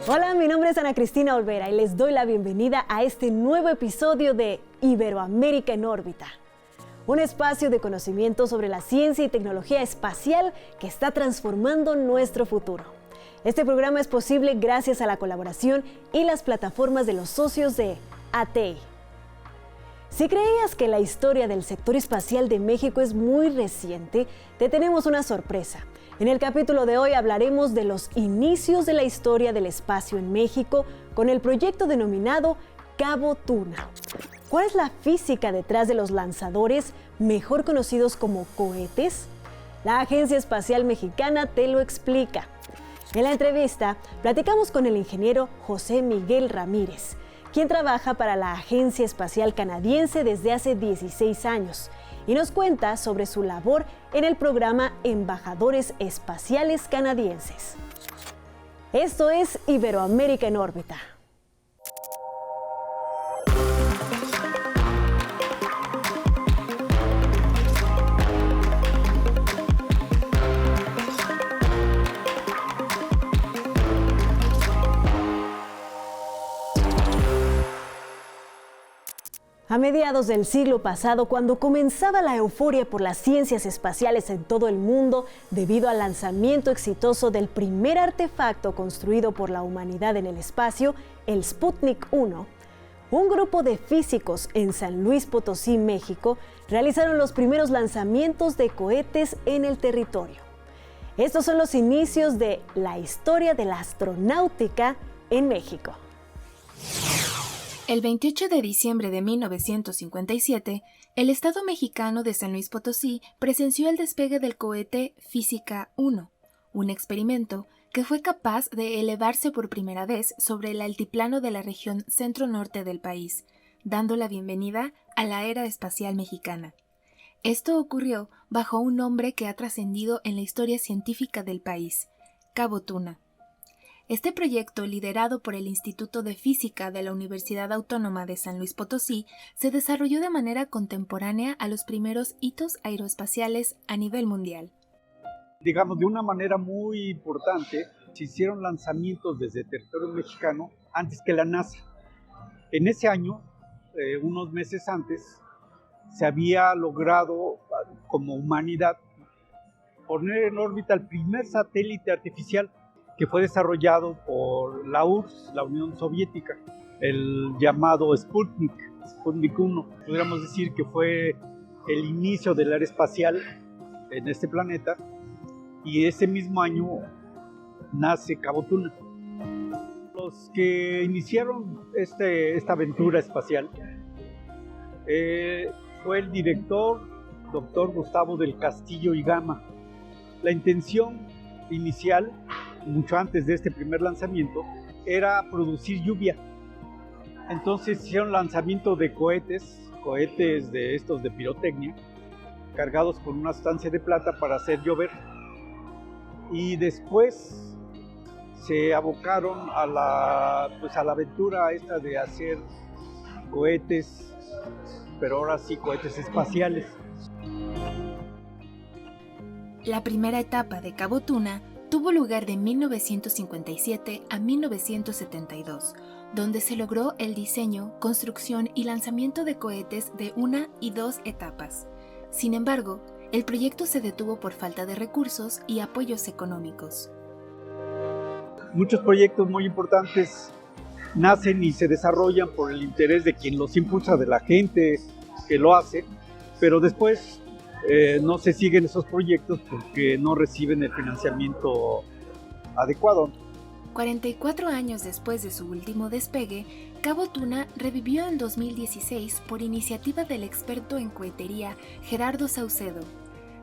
Hola, mi nombre es Ana Cristina Olvera y les doy la bienvenida a este nuevo episodio de Iberoamérica en órbita. Un espacio de conocimiento sobre la ciencia y tecnología espacial que está transformando nuestro futuro. Este programa es posible gracias a la colaboración y las plataformas de los socios de ATI. Si creías que la historia del sector espacial de México es muy reciente, te tenemos una sorpresa. En el capítulo de hoy hablaremos de los inicios de la historia del espacio en México con el proyecto denominado Cabo Tuna. ¿Cuál es la física detrás de los lanzadores, mejor conocidos como cohetes? La Agencia Espacial Mexicana te lo explica. En la entrevista, platicamos con el ingeniero José Miguel Ramírez, quien trabaja para la Agencia Espacial Canadiense desde hace 16 años y nos cuenta sobre su labor en el programa Embajadores Espaciales Canadienses. Esto es Iberoamérica en órbita. A mediados del siglo pasado, cuando comenzaba la euforia por las ciencias espaciales en todo el mundo, debido al lanzamiento exitoso del primer artefacto construido por la humanidad en el espacio, el Sputnik 1, un grupo de físicos en San Luis Potosí, México, realizaron los primeros lanzamientos de cohetes en el territorio. Estos son los inicios de la historia de la astronáutica en México. El 28 de diciembre de 1957, el Estado mexicano de San Luis Potosí presenció el despegue del cohete Física 1, un experimento que fue capaz de elevarse por primera vez sobre el altiplano de la región centro-norte del país, dando la bienvenida a la era espacial mexicana. Esto ocurrió bajo un nombre que ha trascendido en la historia científica del país, Cabo Tuna. Este proyecto, liderado por el Instituto de Física de la Universidad Autónoma de San Luis Potosí, se desarrolló de manera contemporánea a los primeros hitos aeroespaciales a nivel mundial. Digamos, de una manera muy importante, se hicieron lanzamientos desde territorio mexicano antes que la NASA. En ese año, unos meses antes, se había logrado, como humanidad, poner en órbita el primer satélite artificial que fue desarrollado por la URSS, la Unión Soviética, el llamado Sputnik 1. Podríamos decir que fue el inicio de la era espacial en este planeta, y ese mismo año nace Cabo Tuna. Los que iniciaron esta aventura espacial fue el director, doctor Gustavo del Castillo y Gama. La intención inicial, mucho antes de este primer lanzamiento, era producir lluvia. Entonces hicieron lanzamiento de cohetes de estos de pirotecnia, cargados con una sustancia de plata para hacer llover. Y después se abocaron a la aventura esta de hacer cohetes, pero ahora sí cohetes espaciales. La primera etapa de Cabo Tuna tuvo lugar de 1957 a 1972, donde se logró el diseño, construcción y lanzamiento de cohetes de 1 y 2 etapas. Sin embargo, el proyecto se detuvo por falta de recursos y apoyos económicos. Muchos proyectos muy importantes nacen y se desarrollan por el interés de quien los impulsa, de la gente que lo hace, pero después no se siguen esos proyectos porque no reciben el financiamiento adecuado. 44 años después de su último despegue, Cabo Tuna revivió en 2016 por iniciativa del experto en cohetería Gerardo Saucedo.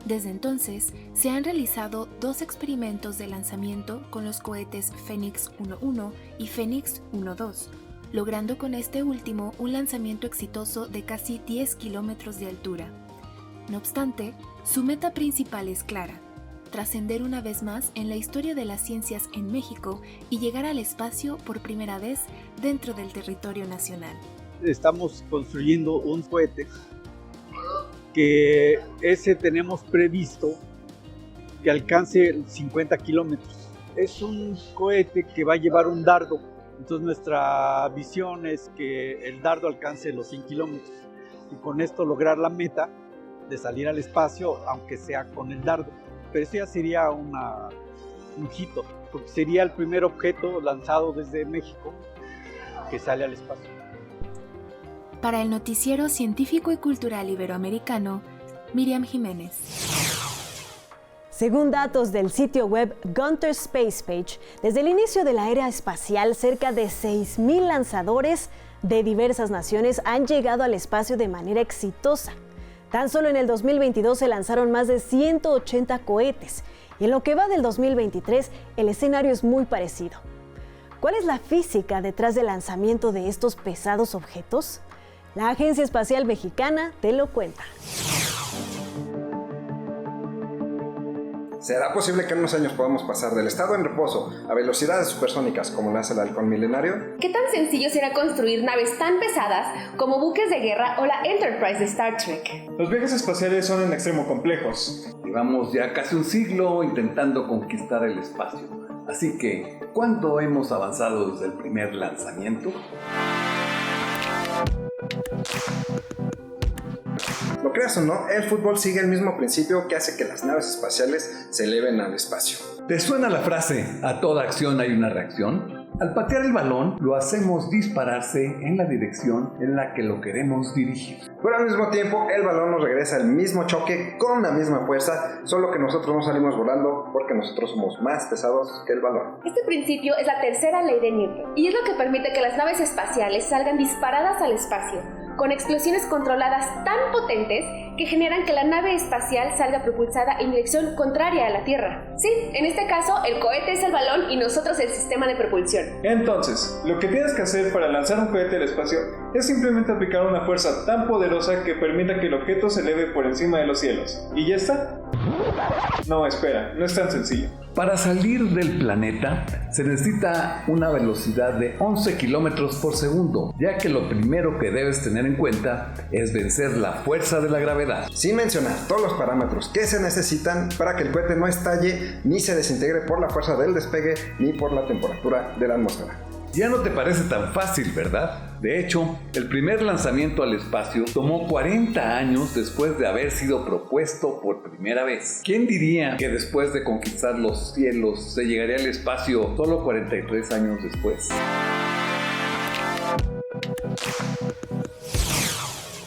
Desde entonces, se han realizado 2 experimentos de lanzamiento con los cohetes Fénix 1.1 y Fénix 1.2, logrando con este último un lanzamiento exitoso de casi 10 kilómetros de altura. No obstante, su meta principal es clara: trascender una vez más en la historia de las ciencias en México y llegar al espacio por primera vez dentro del territorio nacional. Estamos construyendo un cohete que tenemos previsto que alcance 50 kilómetros. Es un cohete que va a llevar un dardo. Entonces nuestra visión es que el dardo alcance los 100 kilómetros y con esto lograr la meta de salir al espacio, aunque sea con el dardo. Pero eso ya sería un hito, porque sería el primer objeto lanzado desde México que sale al espacio. Para el Noticiero Científico y Cultural Iberoamericano, Miriam Jiménez. Según datos del sitio web Gunter Space Page, desde el inicio de la era espacial, cerca de 6,000 lanzadores de diversas naciones han llegado al espacio de manera exitosa. Tan solo en el 2022 se lanzaron más de 180 cohetes y en lo que va del 2023 el escenario es muy parecido. ¿Cuál es la física detrás del lanzamiento de estos pesados objetos? La Agencia Espacial Mexicana te lo cuenta. ¿Será posible que en unos años podamos pasar del estado en reposo a velocidades supersónicas como lo hace el halcón milenario? ¿Qué tan sencillo será construir naves tan pesadas como buques de guerra o la Enterprise de Star Trek? Los viajes espaciales son en extremo complejos. Llevamos ya casi un siglo intentando conquistar el espacio. Así que, ¿cuánto hemos avanzado desde el primer lanzamiento? Lo creas o no, el fútbol sigue el mismo principio que hace que las naves espaciales se eleven al espacio. ¿Te suena la frase, a toda acción hay una reacción? Al patear el balón, lo hacemos dispararse en la dirección en la que lo queremos dirigir. Pero al mismo tiempo, el balón nos regresa al mismo choque con la misma fuerza, solo que nosotros no salimos volando porque nosotros somos más pesados que el balón. Este principio es la tercera ley de Newton y es lo que permite que las naves espaciales salgan disparadas al espacio, con explosiones controladas tan potentes que generan que la nave espacial salga propulsada en dirección contraria a la Tierra. Sí, en este caso, el cohete es el balón y nosotros el sistema de propulsión. Entonces, lo que tienes que hacer para lanzar un cohete al espacio es simplemente aplicar una fuerza tan poderosa que permita que el objeto se eleve por encima de los cielos. ¿Y ya está? No, espera, no es tan sencillo. Para salir del planeta se necesita una velocidad de 11 kilómetros por segundo, ya que lo primero que debes tener en cuenta es vencer la fuerza de la gravedad. Sin mencionar todos los parámetros que se necesitan para que el cohete no estalle ni se desintegre por la fuerza del despegue ni por la temperatura de la atmósfera. Ya no te parece tan fácil, ¿verdad? De hecho, el primer lanzamiento al espacio tomó 40 años después de haber sido propuesto por primera vez. ¿Quién diría que después de conquistar los cielos se llegaría al espacio solo 43 años después?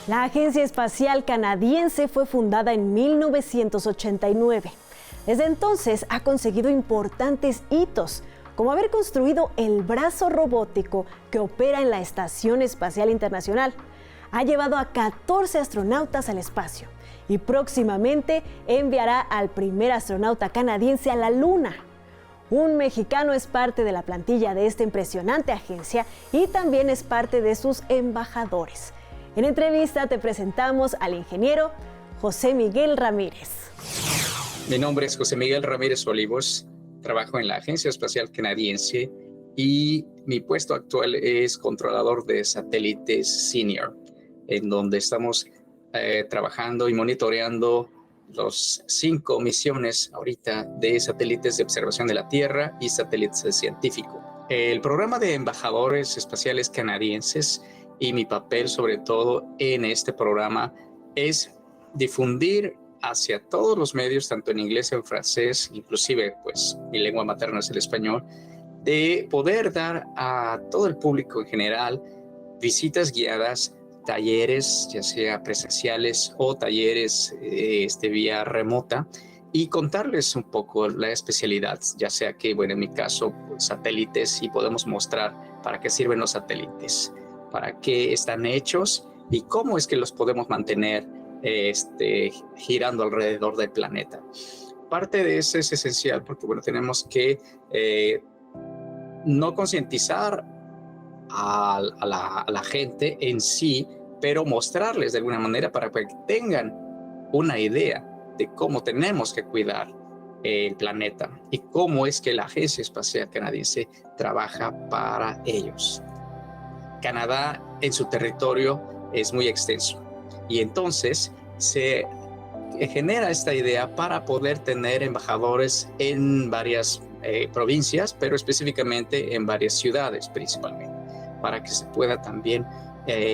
La Agencia Espacial Canadiense fue fundada en 1989. Desde entonces ha conseguido importantes hitos, como haber construido el brazo robótico que opera en la Estación Espacial Internacional. Ha llevado a 14 astronautas al espacio y próximamente enviará al primer astronauta canadiense a la Luna. Un mexicano es parte de la plantilla de esta impresionante agencia y también es parte de sus embajadores. En entrevista te presentamos al ingeniero José Miguel Ramírez. Mi nombre es José Miguel Ramírez Olivos. Trabajo en la Agencia Espacial Canadiense y mi puesto actual es controlador de satélites senior, en donde estamos trabajando y monitoreando los 5 misiones ahorita de satélites de observación de la Tierra y satélites científicos. El programa de embajadores espaciales canadienses y mi papel sobre todo en este programa es difundir hacia todos los medios, tanto en inglés, en francés, inclusive pues mi lengua materna es el español, de poder dar a todo el público en general visitas guiadas, talleres, ya sea presenciales o talleres vía remota, y contarles un poco la especialidad, ya sea que, bueno, en mi caso, pues, satélites, y podemos mostrar para qué sirven los satélites, para qué están hechos y cómo es que los podemos mantener girando alrededor del planeta. Parte de eso es esencial porque, bueno, tenemos que no concientizar a la gente en sí, pero mostrarles de alguna manera para que tengan una idea de cómo tenemos que cuidar el planeta y cómo es que la Agencia Espacial Canadiense trabaja para ellos. Canadá en su territorio es muy extenso y entonces se genera esta idea para poder tener embajadores en varias provincias, pero específicamente en varias ciudades principalmente, para que se pueda también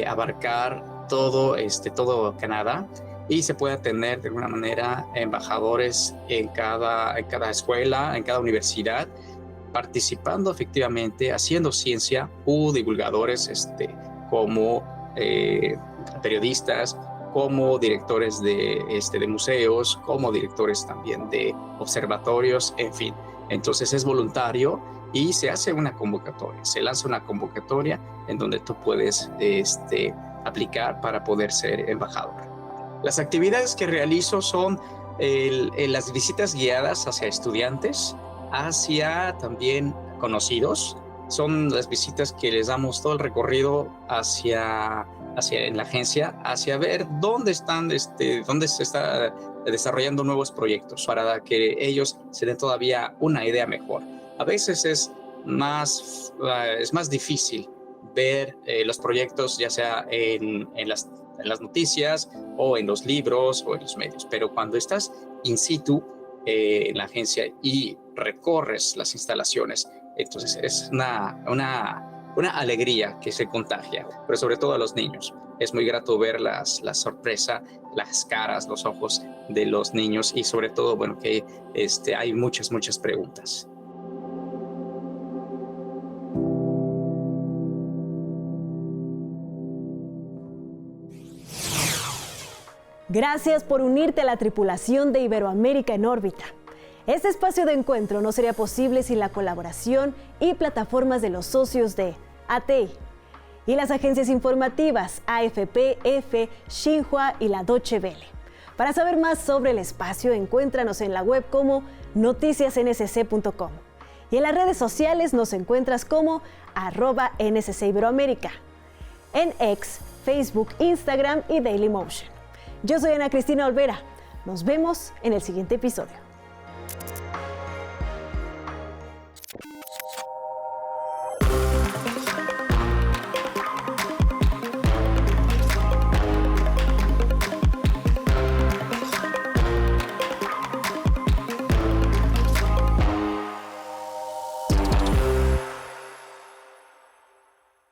abarcar todo Canadá y se pueda tener de alguna manera embajadores en cada escuela, en cada universidad, participando efectivamente, haciendo ciencia, o divulgadores como periodistas, como directores de museos, como directores también de observatorios, en fin. Entonces es voluntario y se hace una convocatoria, se lanza una convocatoria en donde tú puedes aplicar para poder ser embajador. Las actividades que realizo son las visitas guiadas hacia estudiantes, hacia también conocidos. Son las visitas que les damos todo el recorrido hacia en la agencia, hacia ver dónde se está desarrollando nuevos proyectos para que ellos se den todavía una idea mejor. A veces es más difícil ver los proyectos, ya sea en las noticias o en los libros o en los medios, pero cuando estás in situ en la agencia y recorres las instalaciones, entonces es una alegría que se contagia, pero sobre todo a los niños. Es muy grato ver la sorpresa, las caras, los ojos de los niños y sobre todo, bueno, que hay muchas preguntas. Gracias por unirte a la tripulación de Iberoamérica en órbita. Este espacio de encuentro no sería posible sin la colaboración y plataformas de los socios de ATI y las agencias informativas AFP, EFE, Xinhua y la Deutsche Welle. Para saber más sobre el espacio, encuéntranos en la web como noticiasnsc.com y en las redes sociales nos encuentras como @NSC Iberoamérica, en X, Facebook, Instagram y Dailymotion. Yo soy Ana Cristina Olvera. Nos vemos en el siguiente episodio.